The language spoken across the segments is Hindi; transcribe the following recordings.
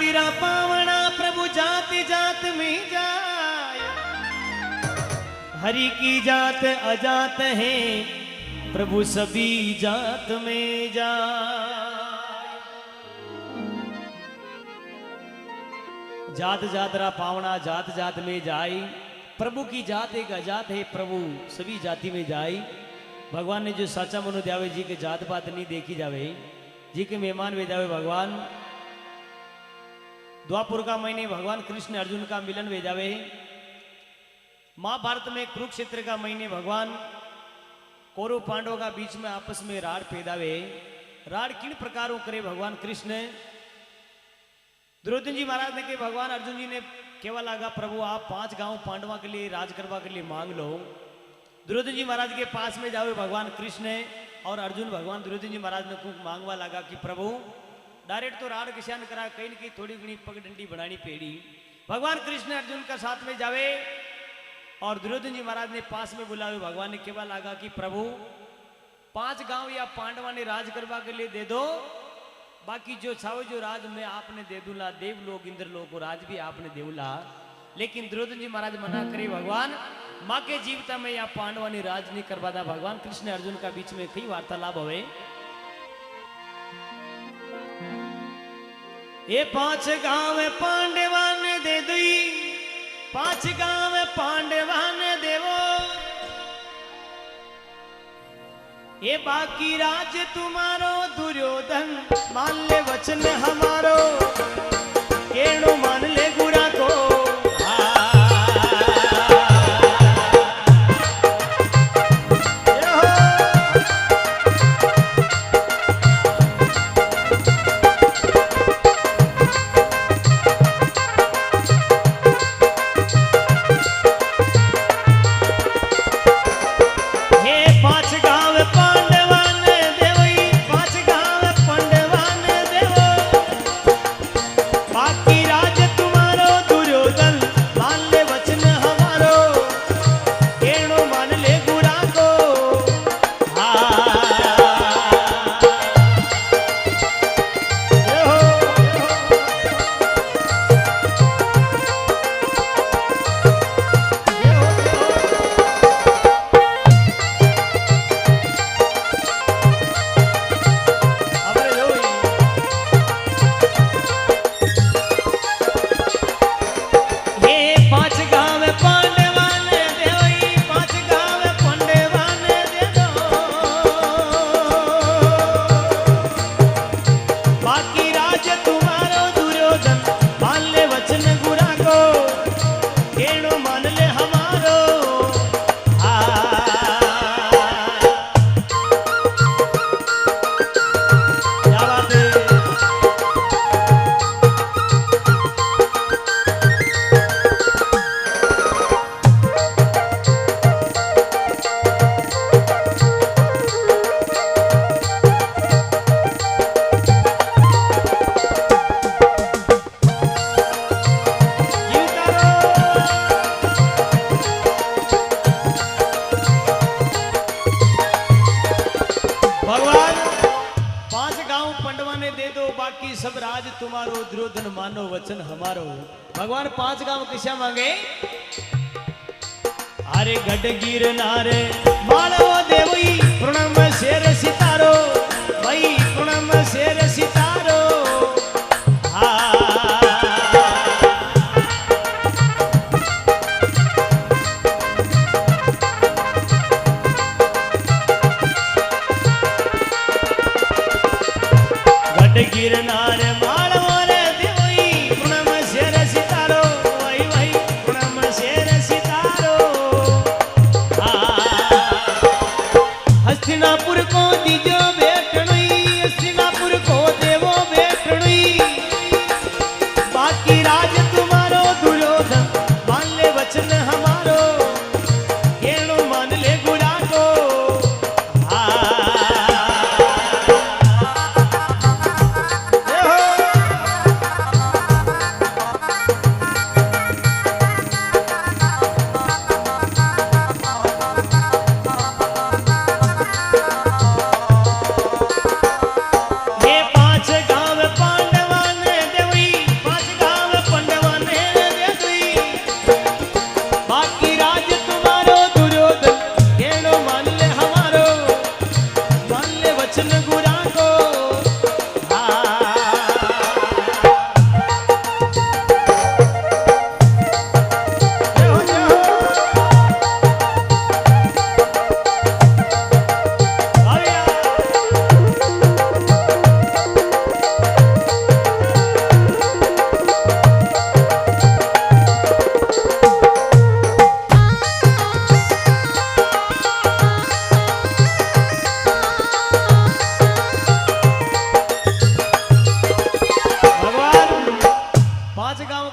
तेरा पावना प्रभु जात जात में जाय, हरि की जात अजात है प्रभु सभी जात में जाय। जात जात रा पावना जात जात में जाय, प्रभु की जात एक अजात है प्रभु सभी जाति में जाय। भगवान ने जो साचा मनो द्यावे जी के जात पात नहीं देखी जावे, जी के मेहमान वे जावे भगवान। द्वापुर का महीने भगवान कृष्ण अर्जुन का मिलन वे जावे। महाभारत में कुरुक्षेत्र का महीने भगवान कौरव पांडवों का बीच में आपस में राड़ पैदावे। राड़ किन प्रकारों करे भगवान कृष्ण। दुर्योधन जी महाराज ने के भगवान अर्जुन जी ने केवल लगा प्रभु आप 5 गांव पांडवा के लिए राज करवा के लिए मांग लो। दुर्योधन जी महाराज के पास में जावे भगवान कृष्ण और अर्जुन भगवान दुर्योधन जी महाराज ने खूब मांगवा लगा कि प्रभु डायरेक्ट तो राड़ किसान करा, कहीं न कहीं थोड़ी घनी पगडंडी बनानी पेड़ी। भगवान कृष्ण अर्जुन का साथ में जावे और दुर्योधन जी महाराज ने पास में बुलावे। भगवान ने केवल लगा कि प्रभु 5 गांव या पांडवा ने राज करवा के लिए दे दो, बाकी जो छावे जो राज मैं आपने दे दूला, देव लोग इंद्र लोग को राज भी आपने देवला। लेकिन दुर्योधन जी महाराज मना करे भगवान माँ के जीवता में या पांडवा ने राज नहीं करवाता। भगवान कृष्ण अर्जुन का बीच में कई वार्तालाप हुए। ये 5 गांव पांडवा ने दे दी, 5 गांव पांडवा ने देवो, ये बाकी राज तुम्हारो दुर्योधन मान ले वचन हमारो, केणो मान ले गुरा को। सब राज तुम्हारो दुर्योधन मानो वचन हमारो। भगवान 5 गांव किसा मांगे। अरे गढ़ गिरनार मालो देवी पूर्णम शेर सितारो, भाई पूर्णम शेर सितारो। गिरनार मालो रे देवी पूर्णम शेर सितारो, भाई भाई पूर्णम शेर सितारो। हस्तिनापुर को दीजो बेटनई, हस्तिनापुर को दे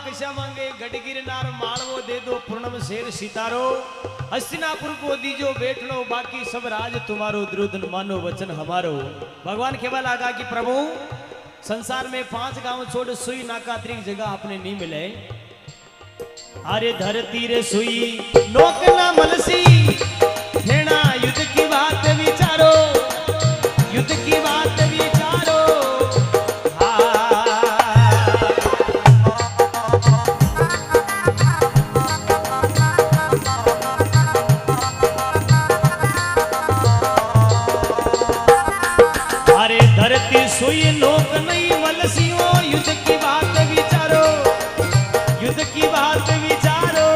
किसा मांगे गढ़ गिरनार मालवो दे दो पूर्णम शेर सितारो हस्तिनापुर को दीजो बैठ लो बाकी सब राज तुम्हारो दुर्योधन मानो वचन हमारो। भगवान केवल लगा कि प्रभु संसार में 5 गांव छोड़ सुई नाका अतिरिक्त जगह आपने नहीं मिले। अरे धरती रे सुई नोक ना मलसी भेड़ा युद्ध की बात विचारो युद्ध की बात विचारो। अरे धरती सुई नोक नहीं मलसियो युद्ध की बात विचारो युद्ध की बात विचारो।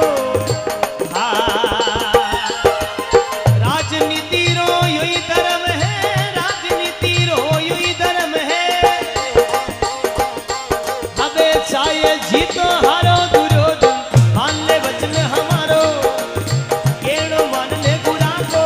राजनीति रो यही धर्म है राजनीति रो यही धर्म है। अबे चाहे जीतो हारो दुर्योधन मान ले वचन हमारो केड़ो मान ले बुरा को।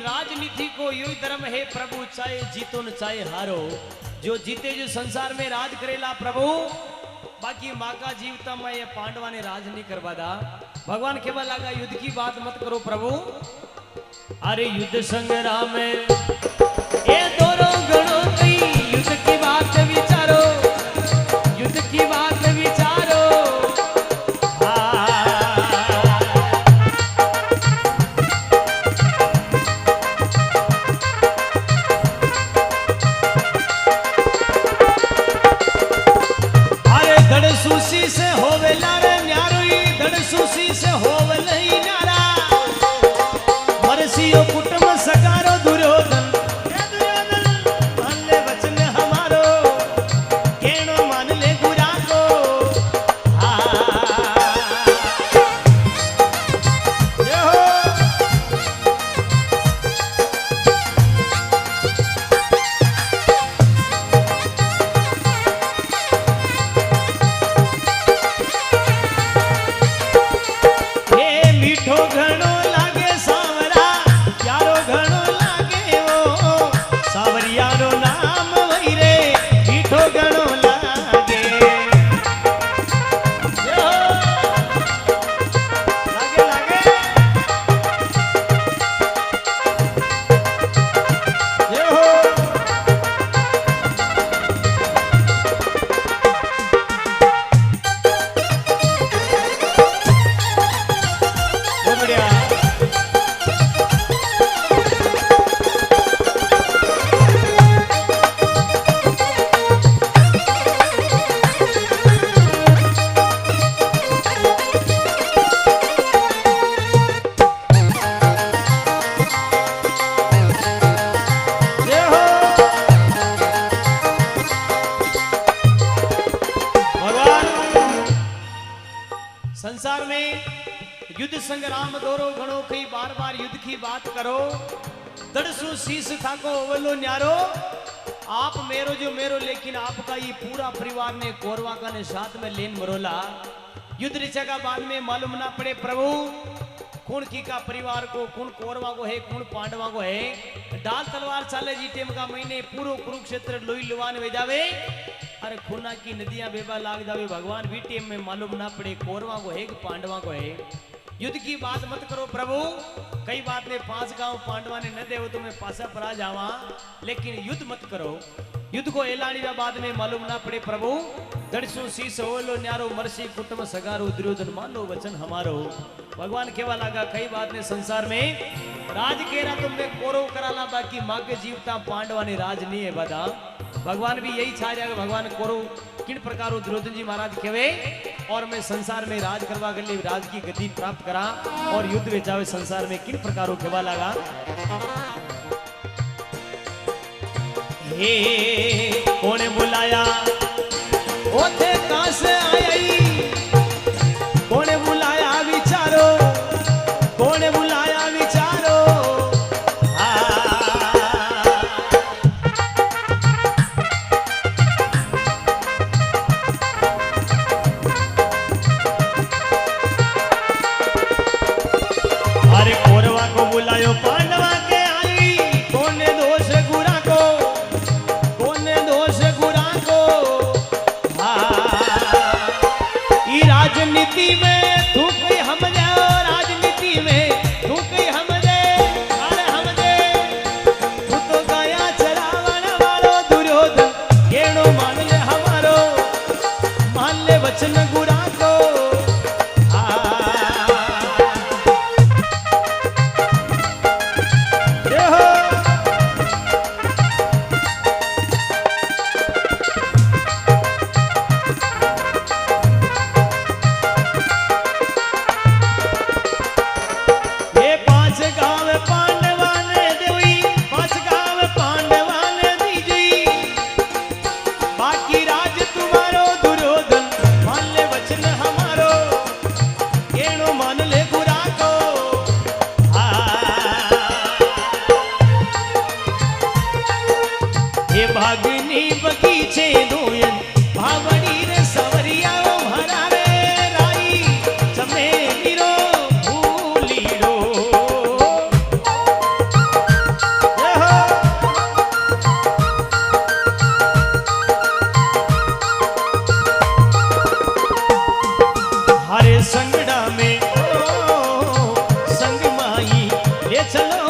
राजनीति को यू धर्म है प्रभु चाहे जीतो न चाहे हारो। जो जीते जो संसार में राज करेला प्रभु बाकी माँ का जीवता मैं ये पांडवा ने राज नहीं करवा दा। भगवान केवल लगा युद्ध की बात मत करो प्रभु। अरे युद्ध संग्राम ये दोनों गणों की युद्ध की बात विचारो युद्ध की बात विचारो। सुशी से होवेला रे न्यारोई धड़ सुशी से होवले न्यारा मरसियो कुटुंब सकारो दुर्योधन युद्ध संग्राम दोरो घणो कई बार बार युद्ध की बात करो दड़सू शीश थाको ओवलो न्यारो आप मेरो जो मेरो लेकिन आपका ये पूरा परिवार ने कौरवा का ने साथ में लेन मरोला युद्ध ऋचा का बाद में मालूम ना पड़े प्रभु कौन की का परिवार को कौन कौरवा को है कौन पांडवा को है डाल तलवार चाले जी टेम का महीने पूरो कुरुक्षेत्र लोई लुवान वे जावे अरे खूना की नदियां बेबा लाग जावे भगवान भी टेम में मालूम ना पड़े कौरवा को है कि पांडवा को है युद्ध की बात मत करो प्रभु कई बात ने 5 गांव पांडवा ने न दे तो मैं पासा पर आ जावा लेकिन युद्ध मत करो युद्ध को ऐलानी बाद में मालूम ना पड़े प्रभु दड़सू शीस ओलो न्यारो मरसी कुटुंब सगारो दुर्योधन मान लो वचन हमारो भगवान केवा लगा कई बात ने संसार में राज केरा तुमने कौरव कराला बाकी माँ के जीवता पांडवा ने राज नहीं है बता भगवान भी यही चाह रहा भगवान कौरव किन प्रकार दुर्योधन जी महाराज कहवे और मैं संसार में राज करवा कर लिए राज की गति प्राप्त करा और युद्ध में जावे संसार में किन प्रकार कहवा लगा हे कौन बुलाया ओथे कहां से आई कौन बुलाया विचारो कौन बुलाया विचारो अरे कौरवा को बुलायो पांडवा के आई कौन दोष गुरा को कौन दोष गुरा को राजनीति में तू कोई हम जाओ राजनीति में तू कोई हम दे अरे हम दे तू तो गया चरावन वालो दुर्योधन केणो मान ले हमारो मान ले वचन गुरा को भागनी बगीचे दोयन भावड़ी रे सवरिया हरावे राई चमेली रो भूली रो हरे संगड़ा में संग माई ले चलो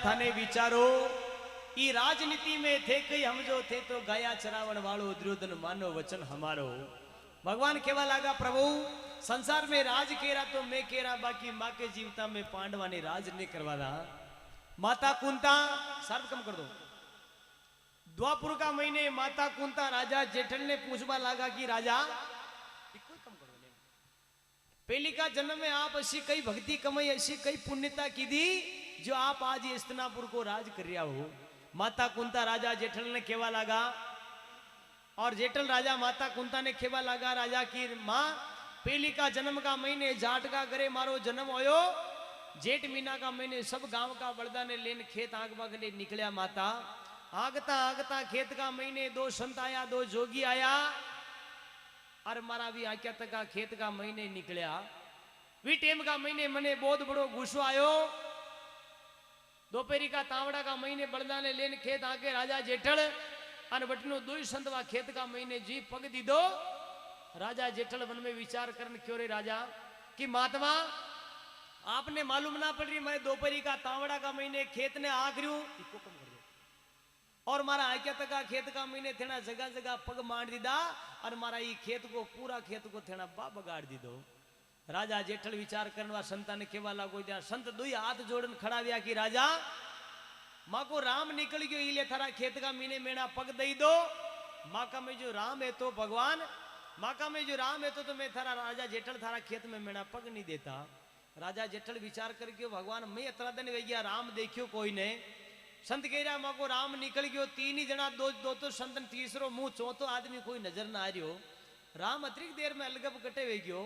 थाने विचारो ई राजनीति में थे कई हम जो थे तो गया चरावण वालो दुर्योधन मानो वचन हमारो भगवान केवा लगा प्रभु संसार में राज केरा तो मैं केरा बाकी माँ के जीवता में पांडवा ने राज नहीं करवा रहा माता कुंता सर्व कम कर दो द्वापुर का महीने माता कुंता राजा जेठल ने पूछवा लगा कि राजा पहली का जन्म में आप ऐसी कई भक्ति कमाई ऐसी कई पुण्यता की दी जो आप आज हस्तिनापुर को राज कर रहा हो माता कुंता राजा जेठल ने केवा लगा और जेठल राजा माता कुंता ने केवा लगा राजा की माँ पहली का जन्म का महीने जाट का करे मारो जन्म होयो जेठ महीना का महीने सब गांव का बड़दा ने लेन खेत आग बाग ने निकलिया माता आगता आगता खेत का महीने 2 संत आया 2 जोगी आया और मारा भी आक्या तक का खेत का महीने निकलिया वी टेम का महीने मने बहुत बड़ो गुस्सो आयो दोपहरी का तावड़ा का महीने बड़दा ने लेन खेत आके राजा जेठल अन बटनो 2 संतवा खेत का महीने जी पग दी दो राजा जेठल वन में विचार करन क्यों रे राजा कि महात्मा आपने मालूम ना पड़ रही मैं दोपहरी का तावड़ा का महीने खेत ने आग रही इसको कम कर दो और मारा आक्या तक का खेत का महीने थेना जगह जगह पग मार दीदा और मारा ये खेत को पूरा खेत को थेना बा बगाड़ दी दो। राजा जेठल विचार करने संता ने केवा लागो दिया संत दुई हाथ जोड़न खड़ा व्या कि राजा माँ को राम निकल गयो इले थारा खेत का मीने मेना पग दई दो। माँ का में जो राम है तो भगवान माँ का में जो राम है तो मैं थारा राजा जेठल थारा खेत में मेना पग नहीं देता। राजा जेठल विचार करके भगवान मैं इतना दिन वे गया राम देखियो कोई ने संत कह रहा माँ को राम निकल गयो तीन ही जना दो तो संत तीसरो मुंह चौथो आदमी कोई नजर ना आ रही हो राम अतिरिक्त देर में अलगप कटे वे गयो।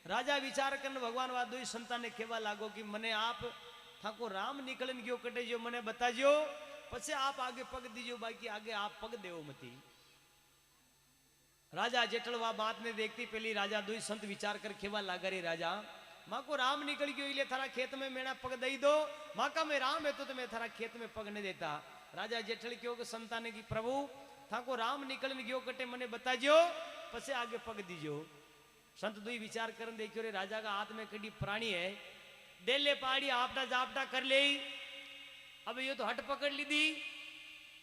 राजा विचार करने भगवान वा दो संता ने केवा लागो कि मने आप थाको राम निकलन गयो कटे जो मने बताजो पछे आप आगे पग दीजो बाकी आगे आप पग देवो मती। राजा जेठल वा बात ने देखती पहली राजा दुई संत विचार कर खेवा लागा रे राजा माँ को राम निकल गयो इले थारा खेत में मेरा पग दई दो। माँ का मैं राम है तो मैं थारा खेत में पग नहीं देता। राजा जेठल क्यों के संता ने की प्रभु थाको राम निकलन गयो कटे मने बताजो पछे आगे पग दीजो। संत दुई विचार करन देखियो रे राजा का हाथ में कड़ी प्राणी है डेले पहाड़ी आपटा जापटा कर ले अब ये तो हट पकड़ ली दी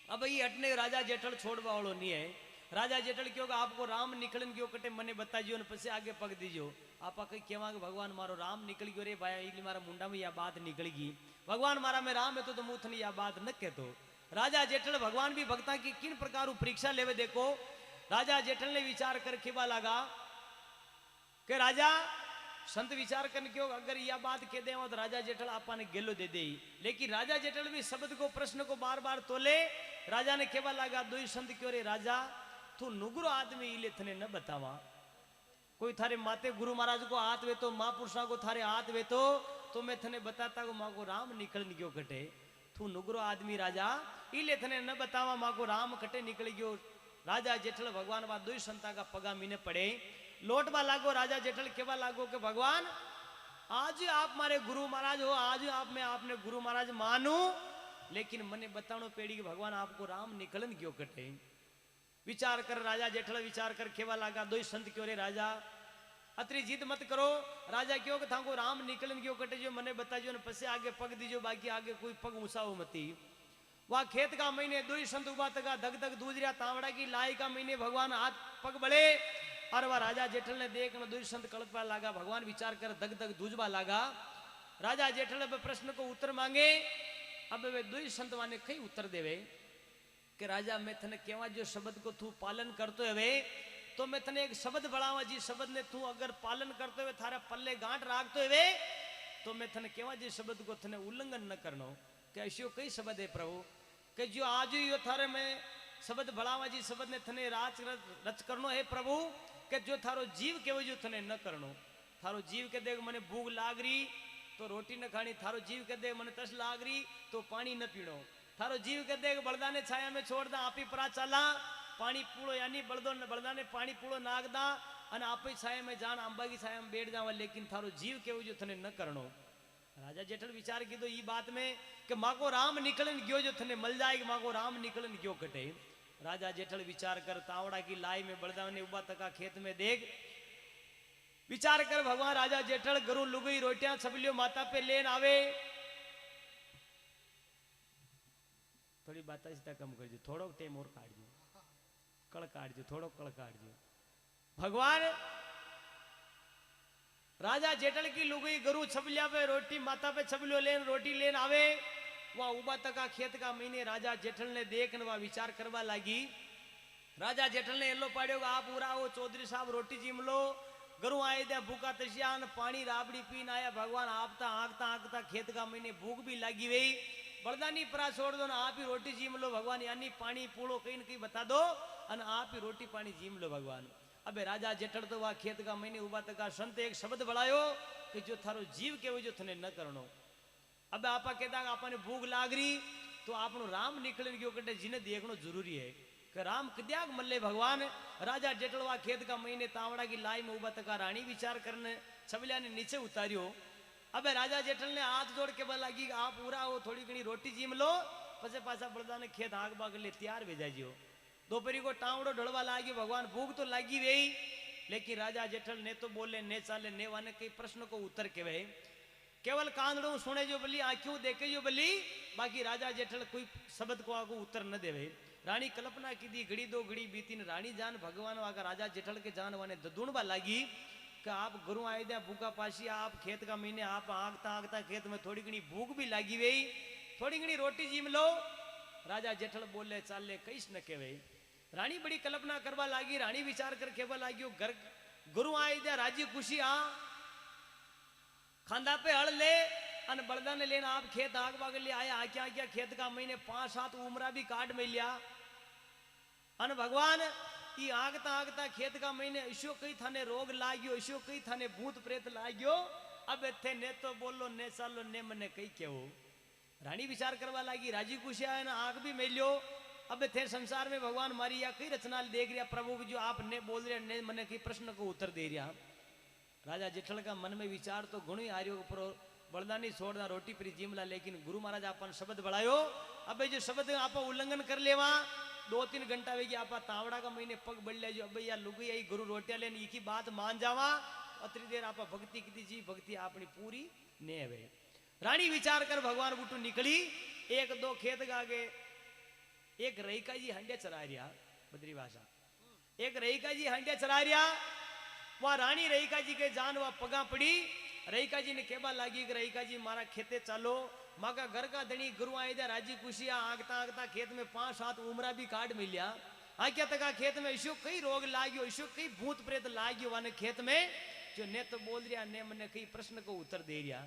अब ये हटने राजा जेठल छोड़वा वालों नहीं है। राजा जेठल क्यों आपको राम निकलन क्यों कटे मने बताइयो पछे आगे पग दीजो। आपा कई केवा के भगवान मारो राम निकल गयो रे भाई इली मारा मुंडा में या बात निकल गई भगवान मारा में राम है तो मुंह थनी या बात न कहतो। राजा जेठल भगवान भी भक्ता की किन प्रकार परीक्षा लेवे देखो। राजा जेठल ने विचार कर खेवा लगा के राजा संत विचार करने क्यों अगर यह बात कह दे तो राजा जेठल आपा ने गेलो दे दे लेकिन राजा जेठल भी शब्द को प्रश्न को बार बार तोले। राजा ने केवा लगा दो संत क्यों रे राजा तू नुगरो आदमी इले थने न बतावा कोई थारे माते गुरु महाराज को हाथ वे तो महापुरुषा को थारे हाथ वे तो मैं थने बताता को माँ को राम निकल गयो कटे तू नुगरो आदमी राजा इले थने न बतावा माँ को राम कटे निकल गयो। राजा जेठल भगवान बा दो संता का पगा मीने पड़े लोटवा लागो। राजा जेठल केवा लागो के भगवान आज आप मारे गुरु महाराज हो आज आप मैं आपने गुरु महाराज मानू लेकिन मने बतानो पेड़ी के भगवान आपको राम निकलन क्यों कटे। विचार कर राजा जेठल विचार कर केवा लागा दो संत क्यों रे राजा अतरी जिद मत करो। राजा क्यों के थाको राम निकलन क्यों कटे जो मने बताजो ने पसे आगे पग दीजो बाकी आगे कोई पग उसाओ मती। वह खेत का महीने दो संत उबा तका धक धक दूजरिया तावड़ा की लाई का महीने भगवान हाथ पग बड़े और वह राजा जेठल ने देख न दो संत कल्पा लागा भगवान विचार कर धक धक दूजबा लागा। राजा जेठल प्रश्न को उत्तर मांगे अब वे दो संत वाने कई उत्तर देवे कि राजा मैं थने केवा जो शब्द को तू पालन करते हुए तो मैं थने एक शब्द बढ़ावा जी शब्द ने तू अगर पालन करते हुए थारा पल्ले गांठ राखते हुए तो मैं थने केवा जी शब्द को थने उल्लंघन न करनो कि ऐसी कई शब्द है प्रभु कि जो आज ही थारे में शब्द बढ़ावा जी शब्द ने थने राज रच करनो है प्रभु कि जो थारो जीव के जो थने न करनो थारो जीव के देख मने भूख लाग रही तो रोटी न खानी थारो जीव के देख मने तस लाग रही तो पानी न पीनो थारो जीव के देख बलदा ने छाया में छोड़ दा आप ही परा चला पानी पूड़ो यानी बलदा ने पानी पूड़ो नाग दा अन आप ही छाया में जान अंबा की छाया में बैठ जावा लेकिन थारो जीव के जो थने न करनो। राजा जेठल विचार की तो ये बात में कि माँ को राम निकलन गयो जो थने मल जाएगी माँ को राम निकलन गयो कटे। राजा जेठल विचार कर तावड़ा की लाई में बलदा ने उबा तका खेत में देख विचार कर भगवान राजा जेठल गरु लुगई रोटियां छबलियो माता पे लेन आवे थोड़ी बात सीधा कम कर जो थोड़ो टेम और काट जो कड़ काट जो थोड़ो कड़ काट जो। भगवान राजा जेठल की लुगई गरु छबलिया पे रोटी माता पे छबलियो लेन रोटी लेन आवे वह उबा तका खेत का महीने राजा जेठल ने देख न वह विचार करवा लगी। राजा जेठल ने एलो पाड़ियो आप पूरा वो चौधरी साहब रोटी जीम लो गरु आए दे भूखा तसियान पानी राबड़ी पीन आया भगवान आपता आंकता आंकता खेत का महीने भूख भी लगी हुई बलदानी परा छोड़ दो ना आप ही रोटी जीम लो भगवान यानी पानी पूड़ो कहीं न कहीं बता दो और आप ही रोटी पानी जीम लो भगवान। अबे राजा जेठल तो वह खेत का महीने उबा तका संत एक शब्द बढ़ायो कि जो थारो जीव के वो जो थने न करनो। अब आपा कहता आपने भूख लाग रही तो आपनो राम निकलन गयो कटे जिने देखनो जरूरी है कि राम कद्याग मल्ले भगवान। राजा जेठलवा खेत का महीने तावड़ा की लाई में उबा तका रानी विचार करने छबलिया ने नीचे उतारियो। अबे राजा जेठल ने हाथ जोड़ के बोला कि आप पूरा हो थोड़ी घनी रोटी जीम लो पसे पासा बलदा ने खेत आग बाग ले तैयार भेजाजियो। दोपहरी को टावड़ो ढलवा लागी भगवान भूख तो लागी रही लेकिन राजा जेठल ने तो बोले ने चाले ने वाने कई प्रश्न को उत्तर के केवल कांदड़ो सुने जो बली आंखों देखे जो बली बाकी राजा जेठल कोई शब्द को आगो उत्तर न देवे। रानी कल्पना की दी घड़ी दो घड़ी बीती न रानी जान भगवान वाका राजा जेठल के जान वाने ददुणबा लागी कि आप गुरु आए दे भूखा पासी आप खेत का महीने आप आगता आगता खेत में थोड़ी घनी भूख भी लागी वही थोड़ी घनी रोटी जीम लो। राजा जेठल बोले चाले कईस न केवे। रानी बड़ी कल्पना करवा लागी रानी विचार कर केवा लागियो घर गुरु आए दे राजी खुशी आ खांदा पे हड़ ले अन बलदा ने लेना आप खेत आग बाग ले आया आक्या आक्या खेत का महीने 5-7 उमरा भी काट में लिया अन भगवान ई आगता आगता खेत का महीने ईशो कई थाने रोग लाग्यो ईशो कई थाने भूत प्रेत लाग्यो अब थे ने तो बोलो ने चालो ने मने कई केवो। रानी विचार करवा लागी राजी खुशी आए ना आग भी मेलियो अब थे संसार में भगवान मारी या कई रचना देख रिया प्रभु की जो आप ने बोल रहे ने मने कई प्रश्न को उत्तर दे रिया। राजा जेठल का मन में विचार तो गुण ही आर्यो पर बलदानी छोड़ना रोटी परी जिमला लेकिन गुरु महाराज आपन शब्द बढ़ायो अब जो शब्द आप उल्लंघन कर लेवा 2-3 घंटा वे आप तावड़ा का महीने पग बढ़ ले जो अब या लुगी आई गुरु रोटिया लेने की बात मान जावा अतरी देर आप भक्ति की जी भक्ति अपनी पूरी ने वे। रानी विचार कर भगवान बुटू निकली 1-2 खेत आगे एक रईका जी हंडे चरा रिया बद्री भाषा एक रईका जी हंडे चरा रिया वहां रानी रईका जी के जान वह पगा पड़ी। रईका जी ने केबा लागी कि रईका जी मारा खेते चालो माका घर का धनी गुरु आए दे राजी खुशी आगता आगता खेत में 5-7 उमरा भी काट मिलिया आक्या तका खेत में ईशो कई रोग लाग्यो ईशो कई भूत प्रेत लाग्यो वाने खेत में जो ने तो बोल रिया ने मने कई प्रश्न को उत्तर दे रिया।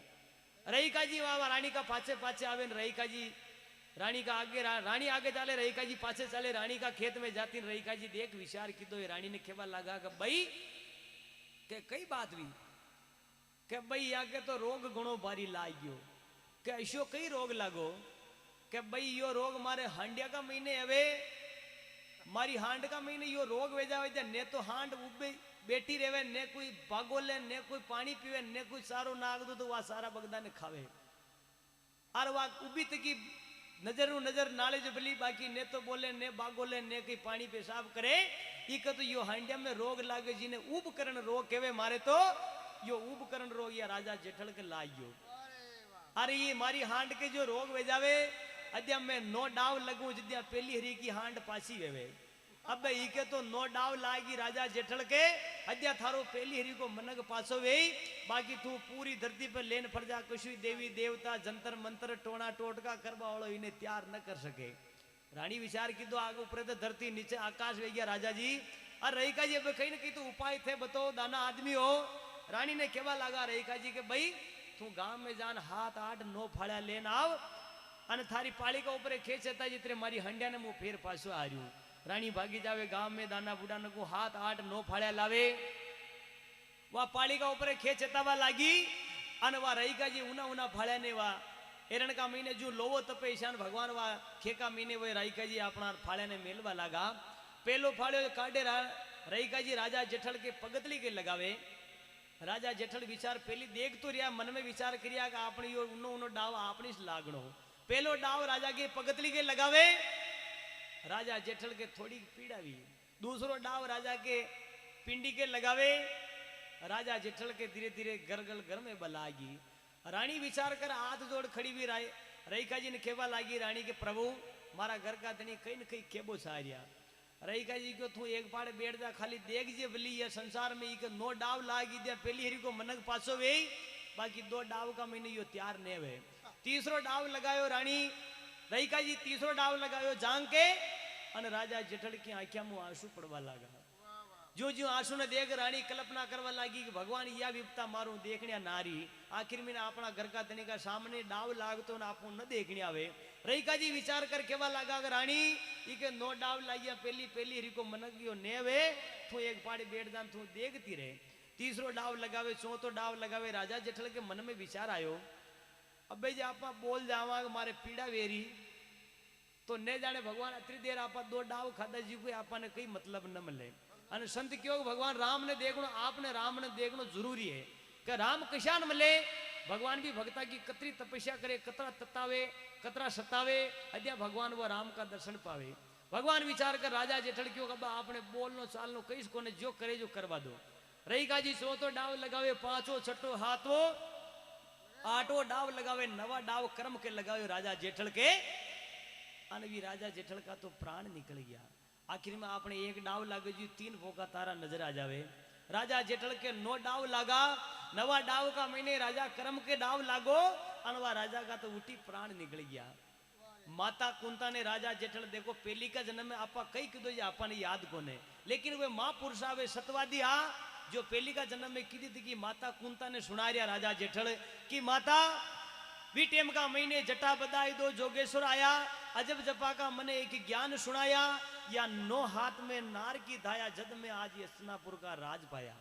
रईका जी वाह रानी का पाछे पाछे आवे रईका जी रानी का आगे रानी आगे चाले रईका जी पाछे चले रानी का खेत में जाती रईका जी देख विचार की दो रानी ने केबा लगा कि भाई के कई बात हुई के भाई आगे तो रोग गुणो बारी लाग्यो के ऐसो कई रोग लागो के भाई यो रोग मारे हांडिया का महीने हवे मारी हांड का महीने यो रोग वे जावे ने तो हांड उबे बेटी रेवे ने कोई भागो ले ने कोई पानी पीवे ने कोई सारो नाग दो तो वह सारा बगदा ने खावे और वह उबी तकी नजर नाले जो बली बाकी ने तो बोले ने बागोले ने कई पानी पेशाब करे इक तो यो हांडिया में रोग लागे जिने उबकरण रोग केवे मारे तो यो उबकरण रोग या राजा जेठल के लागियो। अरे ये मारी हांड के जो रोग वे जावे अद्या मैं नो डाव लगू जिद्या पहली हरी की हांड पासी वेवे अब इके तो नो डाव लागी राजा जेठल के अद्या थारो पहली हरी को मनक पासो वे बाकी तू पूरी धरती पर लेन फरजा कशु देवी देवता जंतर मंत्र टोना टोटका करवा वालों इन्हें तैयार न कर सके। रानी विचार की दो आगे ऊपर तो धरती नीचे आकाश वे गया राजा जी और रईका जी अब कहीं न कहीं तो उपाय थे बताओ दाना आदमी हो। रानी ने केवा लगा रईका जी के भाई तू गांव में जान 7-8-9 फाड़ा लेन आव अन थारी पाली का ऊपर खेचता जितने मारी हंडिया ने मुंह फेर पासो आ रही। रानी भागी जावे गांव में दाना बुढ़ा न को 7-8-9 फाड़ा लावे वह पाली का ऊपर खेचतावा लागी अन वह रईका जी उना फाड़ा ने वा एरण का महीने जो लोवो तपे ईशान भगवान वा खेका महीने वे रईका जी अपना फाड़े ने मेलवा लगा पेलो फाड़ो काटे रईका जी राजा जेठल के पगतली के लगावे। राजा जेठल विचार पहली देख तो रिया मन में विचार करिया कि अपनी यो उनो डाव अपनी लागणो पहलो डाव राजा के पगतली के लगावे राजा जेठल के थोड़ी पीड़ा हुई दूसरो डाव राजा के पिंडी के लगावे राजा जेठल के धीरे धीरे गरगल घर में बलागी। रानी विचार कर हाथ जोड़ खड़ी हुई रईका जी ने केवा लागी रानी के प्रभु मारा घर का धनी कहीं न कहीं केबो सारिया। रईका जी को तू एक पाड़े बैठ जा खाली देख जे बली ये संसार में एक नो डाव लागी दिया पहली हरी को मनक पासो वे बाकी 2 डाव का महीने यो तैयार ने वे। तीसरो डाव लगायो रानी रईका जी तीसरो डाव लगायो जांग के अन राजा जेठल की आंखिया मुंह आंसू पड़वा लगा। जो जो आंसू ने देख रानी कल्पना करवा लगी कि भगवान या विपता मारू देखने नारी आखिर में अपना घर का धनी का सामने डाव लागतो ना आपू न देखने आवे। रईका जी विचार कर केवा लगा रानी इके 9 डाव लागिया पहली हरी को मनक गयो नेवे तू एक पाड़े बैठ जान तू देखती रहे। तीसरो डाव लगावे चौथो डाव लगावे राजा जेठल के मन में विचार आयो अब भाई आप बोल जावा मारे पीड़ा वेरी तो ने जाने भगवान अतरी देर आप 2 डाव खादा जी को आपने कई मतलब न मिले। अन संत क्यों भगवान राम ने देखनो आपने राम ने देखनो जरूरी है कि राम किसान मिले भगवान भी भक्ता की कतरी तपस्या करे कतरा ततावे कतरा सतावे अद्या भगवान वो राम का दर्शन पावे। भगवान विचार कर राजा जेठल क्यों कब आपने बोलनो चालनो कई को ने जो करे जो करवा दो। रईका जी 4 डाव लगावे 5 छठो हाथो आठो डाव लगावे, नवा डाव कर्म के लगावे राजा जेठल के, अनवी राजा जेठल का तो प्राण निकल गया। आखिर में आपने एक डाव लागे जी 3 फोका तारा नजर आ जावे। राजा जेठल के 9 डाव लागा, नवा डाव का महीने राजा कर्म के डाव लागो, अनवा राजा का तो उठी प्राण निकल गया। माता कुंता ने राजा जेठल देखो पहली का जन्म में आपा कई किदो ये आपा ने याद कोने, लेकिन वे मां पुरुषा वे सतवादी आ जो पहली का जन्म में की थी कि माता कुंता ने सुना रिया राजा जेठल की माता वी टेम का महीने जटा बदाई दो जोगेश्वर आया, अजब जपा का मने एक ज्ञान सुनाया, या 9 हाथ में नार की धाया, जद में आज ये हस्तिनापुर का राज पाया।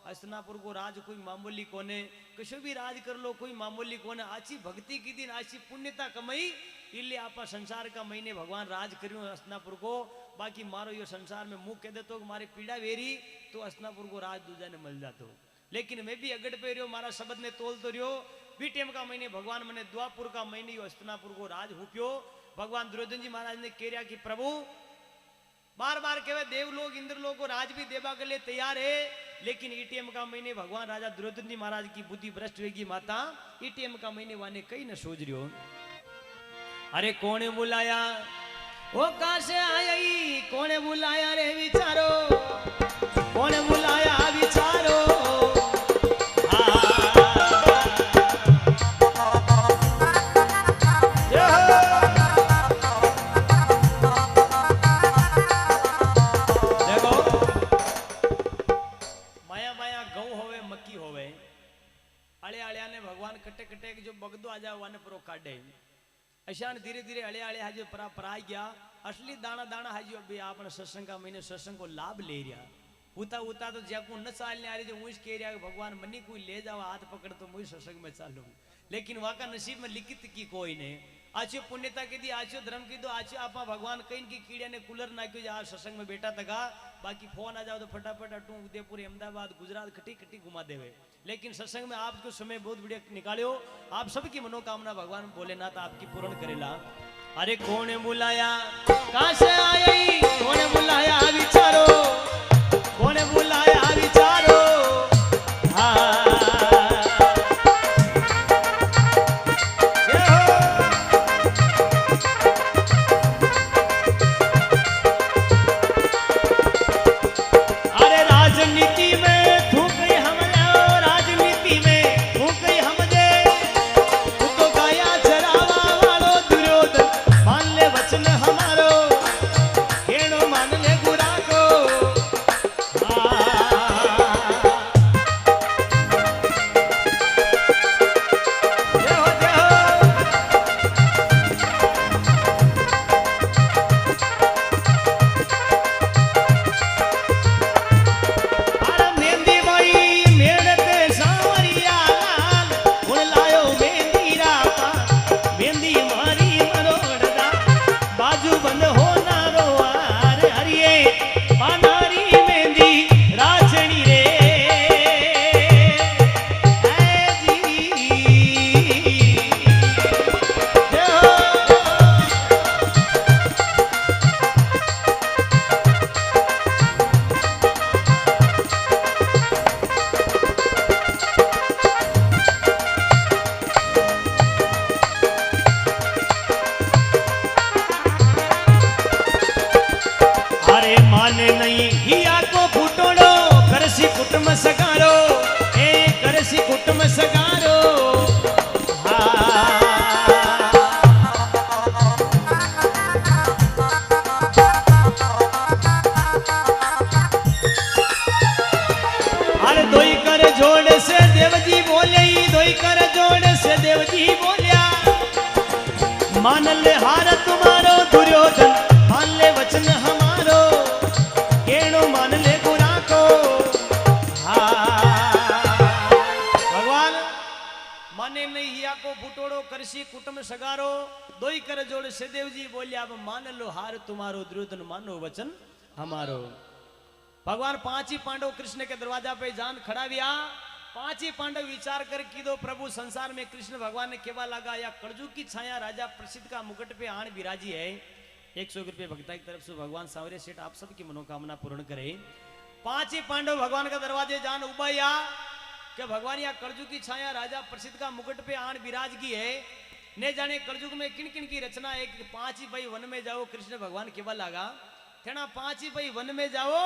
हस्तिनापुर को राज कोई मामूली कोने, कुछ भी राज कर लो कोई मामूली कोने, आची भक्ति की दिन आची पुण्यता कमाई, इले आपा संसार का महीने भगवान राज करियो हस्तिनापुर को। बाकी मारो यो संसार में मुंह कह दे तो मारे पीड़ा वेरी तो हस्तिनापुर को राज दूजा ने मिल जातो, लेकिन मैं भी अगड़ पे रियो मारा शब्द ने तोल तो रियो। बी टेम का महीने भगवान मने द्वापुर का महीने यो हस्तिनापुर को राज हुप्यो। भगवान दुर्योधन जी महाराज ने कह कि प्रभु बार बार कहे देवलोग इंद्रलोग को राज भी देवा के लिए तैयार है, लेकिन ईटीएम का महीने भगवान राजा दुर्योधन जी महाराज की बुद्धि भ्रष्ट होगी माता, ईटीएम का महीने वाने कई न सोच रही हो। अरे कौन बुलाया ओ काश आई, कौन बुलाया रे विचारो, कौन बुलाया विचारो। कटे कटे जो बगदो आ जाओ वाने परो काटे अशान धीरे धीरे हले हले हाजो परा गया असली दाना दाना हाजो अभी आपने सत्संग का महीने सत्संग को लाभ ले रिया उता उता तो ज्या को न चालने आ रही जो मुझ कह रिया भगवान मनी कोई ले जाओ हाथ पकड़ तो मुझ सत्संग में चालू, लेकिन वहां का नसीब में लिखित की कोई ने आचो पुण्यता की दी आचो धर्म की दो आचो आपा भगवान कहीं की कीड़े ने कूलर ना क्यों जा सत्संग में बैठा तका, बाकी फोन आ जाओ तो फटाफट अटू उदयपुर अहमदाबाद गुजरात खटी खटी घुमा देवे। लेकिन सत्संग में आपको समय बहुत बढ़िया निकालो, आप सबकी मनोकामना भगवान भोलेनाथ आपकी पूर्ण करेला। अरे कौन बुलाया कहां से आई, कौन बुलाया विचारो, कौन बुलाया विचारो। मान ले हार तुम्हारो दुर्योधन, मान ले वचन हमारो, केणो मान ले गुरा को। भगवान माने नहीं हिया को फुटोड़ो करसी कुटुंब सगारो, दोई कर जोड़ सदेव जी बोलिया अब मान लो हार तुम्हारो दुर्योधन मानो वचन हमारो। भगवान 5 ही पांडव कृष्ण के दरवाजा पे जान खड़ाविया, 5 ही पांडव विचार कर की दो प्रभु संसार में कृष्ण भगवान ने केवा लगा या कलजुग की छाया राजा प्रसिद्ध का मुकुट पे आन विराजी है। 100 रुपये भक्ता की तरफ से भगवान सांवरे सेठ आप सबकी मनोकामना पूर्ण करे। 5 ही पांडव भगवान का दरवाजे जान उबाया, कि भगवान या कलयुग की छाया राजा प्रसिद्ध का मुकुट पे आन विराज की है। ने जाने कलयुग में किन किन की रचना। एक 5 ही भाई वन में जाओ, कृष्ण भगवान केवल लागा तेना 5 ही भाई वन में जाओ,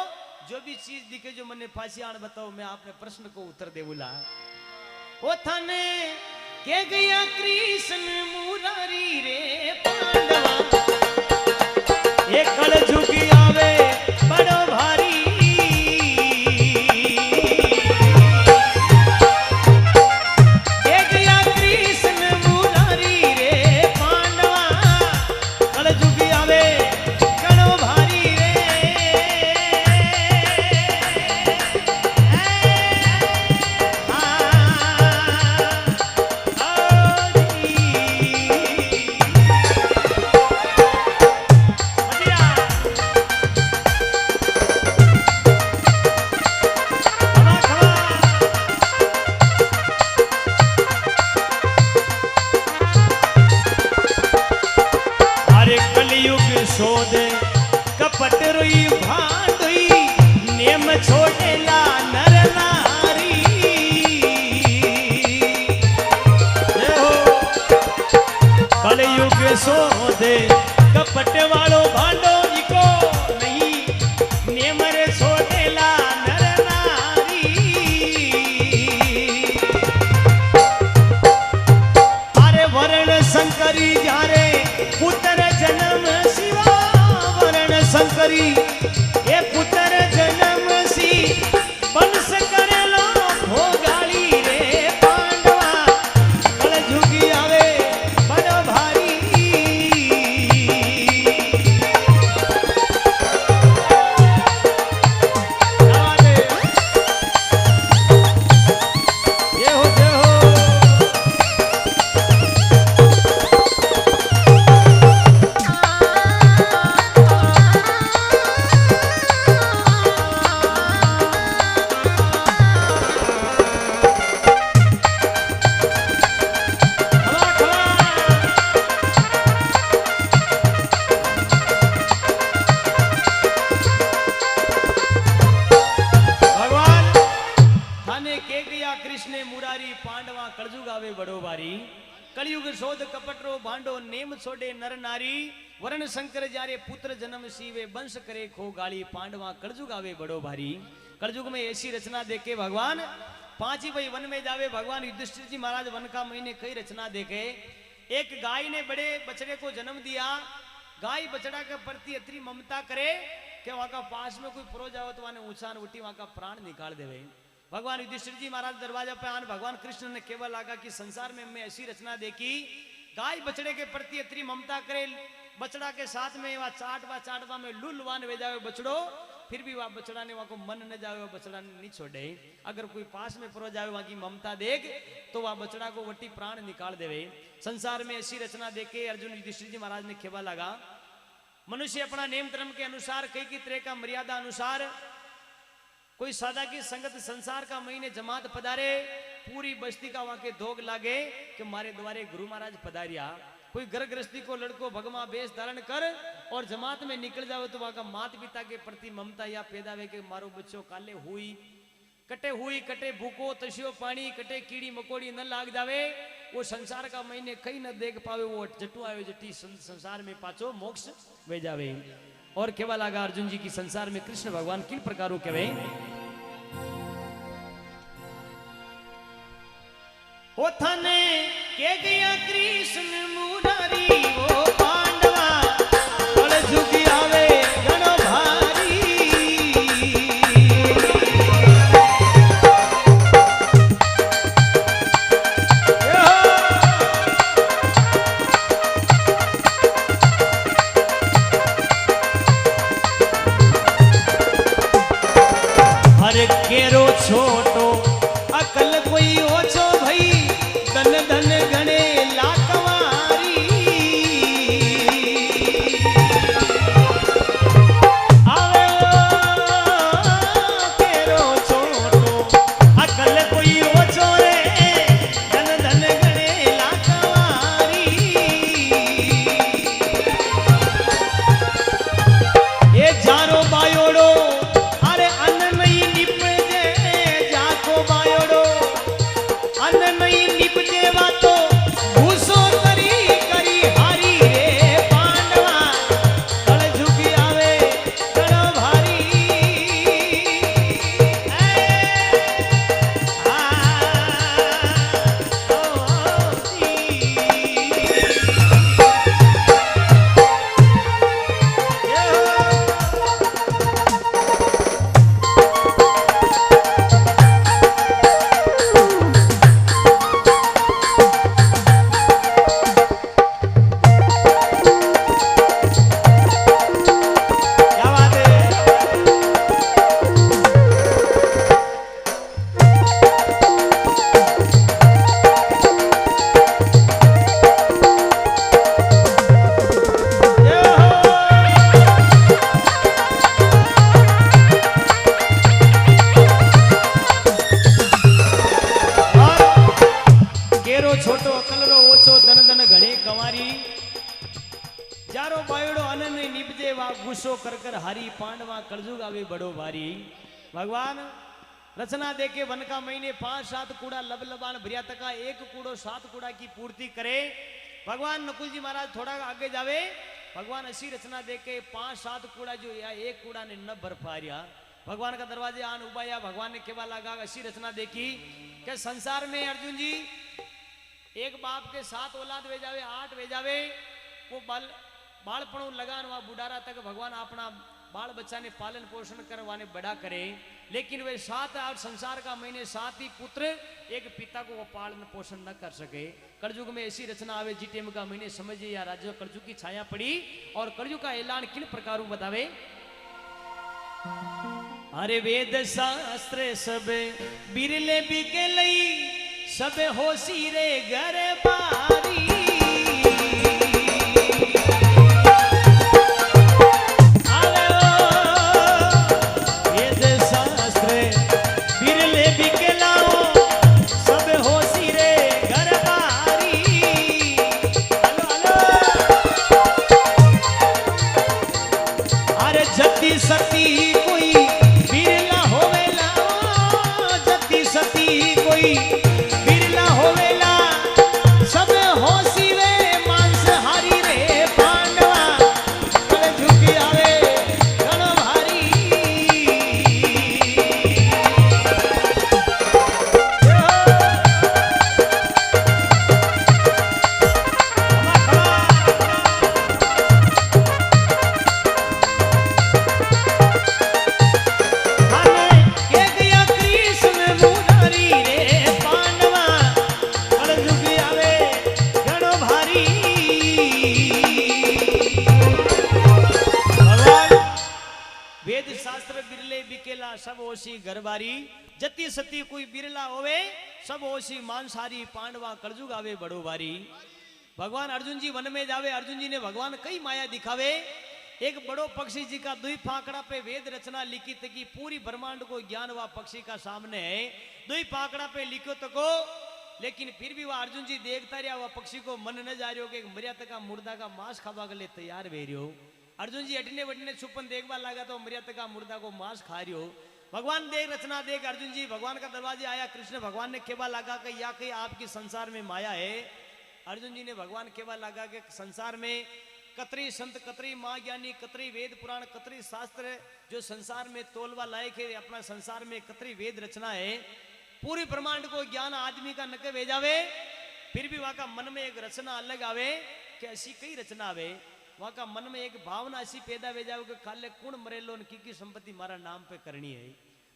जो भी चीज दिखे जो मने फांसी आन बताओ, मैं आपने प्रश्न को उत्तर दे बोला। ओ थाने के गया कृष्ण मुरारी रे पांडवा, ये कलयुग आवे बड़ो भारी। सोदे कपट वालो भांडो इको नहीं, नेमर सोडेला नर नारी। अरे वरण शंकरी जारे पुत्र जन्म शिवा, वरण शंकरी ये पुत्र जन्म सी वंश करेलो भोगाली रे पांडवा, कलयुगी आवे बड़ो भारी। कलयुग शोध कपटरो भांडो नेम छोड़े नर नारी, वरण शंकर जारे पुत्र जन्म सीवे वंश करे खो गाली, पांडवा कलयुग आवे बड़ो भारी। कलयुग में ऐसी रचना देखे भगवान 5 ही भाई वन में जावे। भगवान युधिष्ठिर जी महाराज वन का महीने कई रचना देखे। एक गाय ने बड़े बछड़े को जन्म दिया। गाय बछड़ा के प्रति इतनी ममता करे कि वहां का पास में कोई परो जाओ तो वहां ऊंचान उठी वहां का प्राण निकाल देवे। भगवान युधिष्ठिर जी महाराज दरवाजा पे आन भगवान कृष्ण ने केवल लगा कि संसार में मैं ऐसी रचना देखी, गाय बछड़े के प्रति इतनी ममता करे, बछड़ा के साथ में वह चाटवा में लुलवान वे जावे बछड़ो, फिर भी वह बछड़ा ने वहां को मन न जावे, बछड़ा ने नहीं छोड़े। अगर कोई पास में परो जावे वहां की ममता देख तो वह बछड़ा को वटी प्राण निकाल देवे। संसार में ऐसी रचना देखे अर्जुन युधिष्ठिर जी महाराज ने केवल लगा। मनुष्य अपना नेम धर्म के अनुसार कई की तरह का मर्यादा अनुसार कोई सादा की संगत संसार का महीने जमात पधारे, पूरी बस्ती का वहां के धोग लागे कि मारे द्वारे गुरु महाराज पधारिया। कोई घर गृहस्थी को लड़को भगवा वेश धारण कर और जमात में निकल जाओ तो वहां का माता पिता के प्रति ममता या पैदा वे के मारो बच्चो काले हुई कटे भूको तसियो पानी कटे कीड़ी मकोड़ी न लाग जावे, वो संसार का महीने कहीं न देख पावे, वो जटू आवे जटी संसार में पाचो मोक्ष वे जावे। और केवल आगा अर्जुन जी की संसार में कृष्ण भगवान किन प्रकारों के ओ थाने के गया कृष्ण मुरारी, ओ पांडवा कलयुग आवे घणो भारी। हर केरो छोटो अकल कोई ओछो भई, धन धन गणे लाकवारी। हारी पांडवा कलजुग आवे बड़ो भारी। भगवान रचना देके वन का महीने 5-7 कूड़ा लबलबान भरिया तका 1 कूड़ो 7 कूड़ा की पूर्ति करे। भगवान नकुल जी महाराज थोड़ा आगे जावे, भगवान ऐसी रचना देके 5-7 कूड़ा जो या 1 कूड़ा ने न भर पाया। भगवान का दरवाजे आन उबाया, भगवान ने केवा लगा ऐसी रचना देखी कि संसार में अर्जुन जी एक बाप के 7 औलाद वे जावे 8 वे जावे, वो बालपणों लगान वहां बुढ़ारा तक भगवान अपना बाल बच्चा ने पालन पोषण करवाने बड़ा करे, लेकिन वे 7 और संसार का महीने 7 ही पुत्र एक पिता को वो पालन पोषण न कर सके। कलयुग में ऐसी रचना आवे जी टेम का महीने समझिए या राज्य कलयुग की छाया पड़ी और कलयुग का ऐलान किन प्रकारों बतावे। अरे वेद शास्त्र सब बिरले बिके लई सब होशी रे घर बारी। सती कोई बिरला होवेला, जति सती कोई बिरला होवेला, सब होशी रे मांसाहारी रे पांडवा कल झुकी आवे घणो भारी। सब ओसी घरबारी जति सती कोई बिरला होवे, सब ओसी मांसाहारी पांडवा कलजुग आवे बड़ो भारी। भगवान अर्जुन जी वन में जावे, अर्जुन जी ने भगवान कई माया दिखावे। एक बड़ो पक्षी जी का 2 फाकड़ा पे वेद रचना लिखी तकी पूरी ब्रह्मांड को ज्ञान हुआ पक्षी का सामने है, 2 फाकड़ा पे लिखो तको, लेकिन फिर भी वह अर्जुन जी देखता रहा, वह पक्षी को मन न जा रही हो कि मर्यादा का मुर्दा का मांस खावा के लिए तैयार वे रही हो। अर्जुन जी अटने वटने छुपन देखवा लगा तो मर्यादा का मुर्दा को मांस खा रही हो। भगवान देख रचना देख अर्जुन जी भगवान का दरवाजे आया, कृष्ण भगवान ने केवा लगा कि या कहीं आपकी संसार में माया है। अर्जुन जी ने भगवान केवा लगा कि संसार में कतरी संत कतरी माँ ज्ञानी कतरी वेद पुराण कतरी शास्त्र जो संसार में तोलवा लायक है, अपना संसार में कतरी वेद रचना है, पूरी ब्रह्मांड को ज्ञान आदमी का नके भेजावे, फिर भी वहां का मन में एक रचना अलग आवे कि ऐसी कई रचना आवे। वहां का मन में एक भावना ऐसी पैदा हो जाओ कि खाले कुण मरेलो की संपत्ति मारा नाम पे करनी है।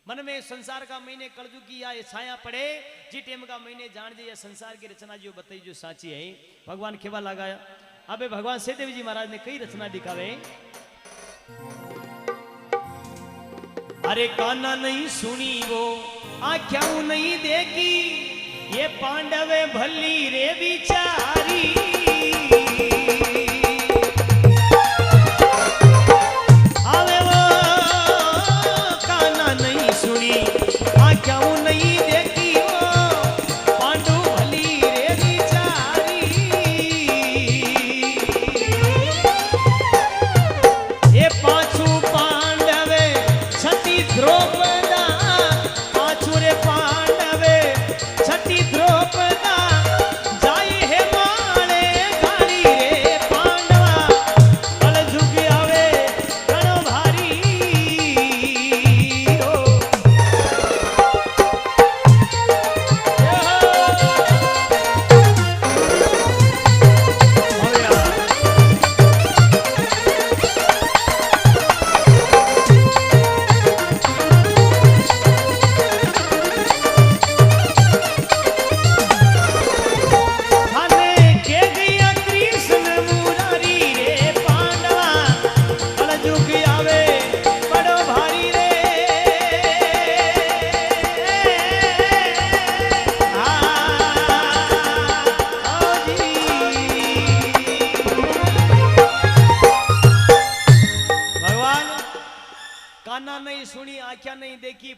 मन में संसार का महीने कलजुग की या छाया पड़े, जी टेम का महीने जान जे संसार की रचना जो बताई जो साची है। भगवान केवा लगाया, अबे भगवान सहदेव जी महाराज ने कई रचना दिखावे। अरे काना नहीं सुनी वो आख्याऊ नहीं देखी, ये पांडवे भली रे बिचारी।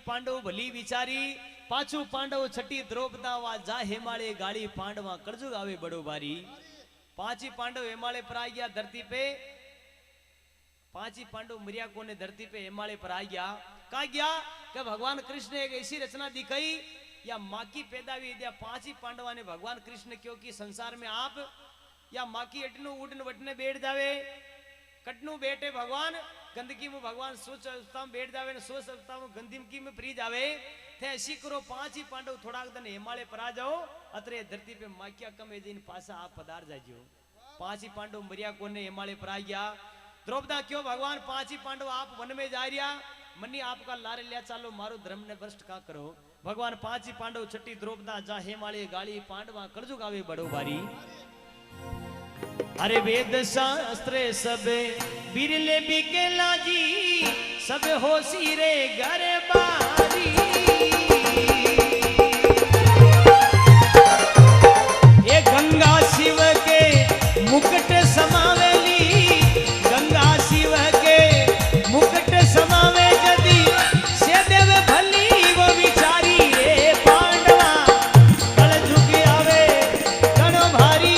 पांडव भली विचारी पाछू पांडव छठी द्रौपदा वा जा हेमाड़े गाड़ी पांडवा कलजुग आवे बड़ो भारी। 5 ही पांडव हेमाड़े पर आ गया धरती पे। पांच ही पांडव मरिया को ने धरती पे हिमालय पर आ गया। कहा गया कि भगवान कृष्ण ने एक ऐसी रचना दिखाई या माँ की पैदा हुई दिया पांच ही पांडवा ने भगवान कृष्ण, क्योंकि संसार में आप या माँ की अटनू उठन वटने बैठ जावे, कटनू बैठे भगवान गंदगी में भगवान सोच अवस्था में बैठ जावे, सोच अवस्था में गंदगी में फ्री जावे। थे ऐसी करो पांच ही पांडव थोड़ा दिन हिमालय पर आ जाओ, अतरे धरती पे माकिया कम दिन पासा आप पधार जाइयो। पांच ही पांडव मरिया को ने हिमालय पर आ गया। द्रौपदा क्यों भगवान पांच ही पांडव आप वन में जा रिया, मनी आपका लारे लिया चालो मारो धर्म ने भ्रष्ट का करो। भगवान पांच ही पांडव छठी द्रौपदा जा हेमालय गाली पांडवा कलजुग आवे बड़ो बारी। अरे वेद शास्त्र सब बिरले बिकेला जी, सब होशी रे घर बारी। ये गंगा शिव के मुकुट समावेली, गंगा शिव के मुकुट समावे जदी से देव भली वो विचारी रे पांडवा कल झुक आवे गणो भारी।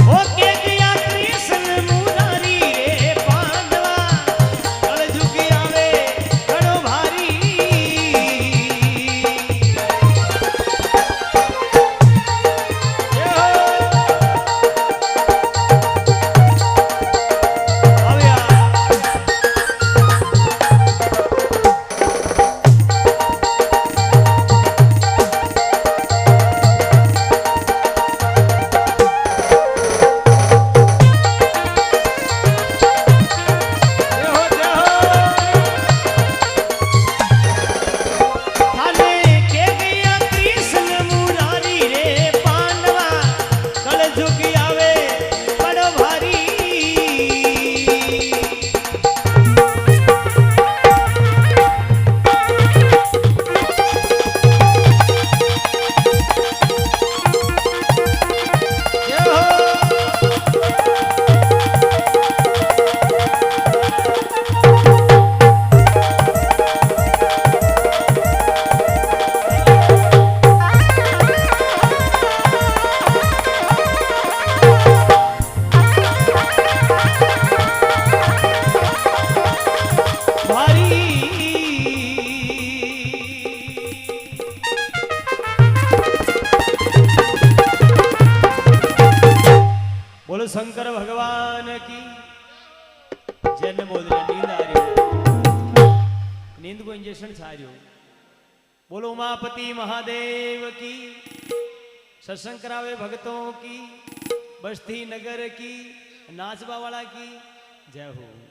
हो के गया कृष्ण मुरारी रे पांडवा कल झुक आवे गणो भारी। बोलो शंकर भगवान की जय। ने बोल रहे नींद आ रही हो, नींद को इंजेक्शन छा रही हो। बोलो उमापति महादेव की, सत्संग करावे भक्तों की, बस्ती नगर की, नाचबा वाला की जय हो।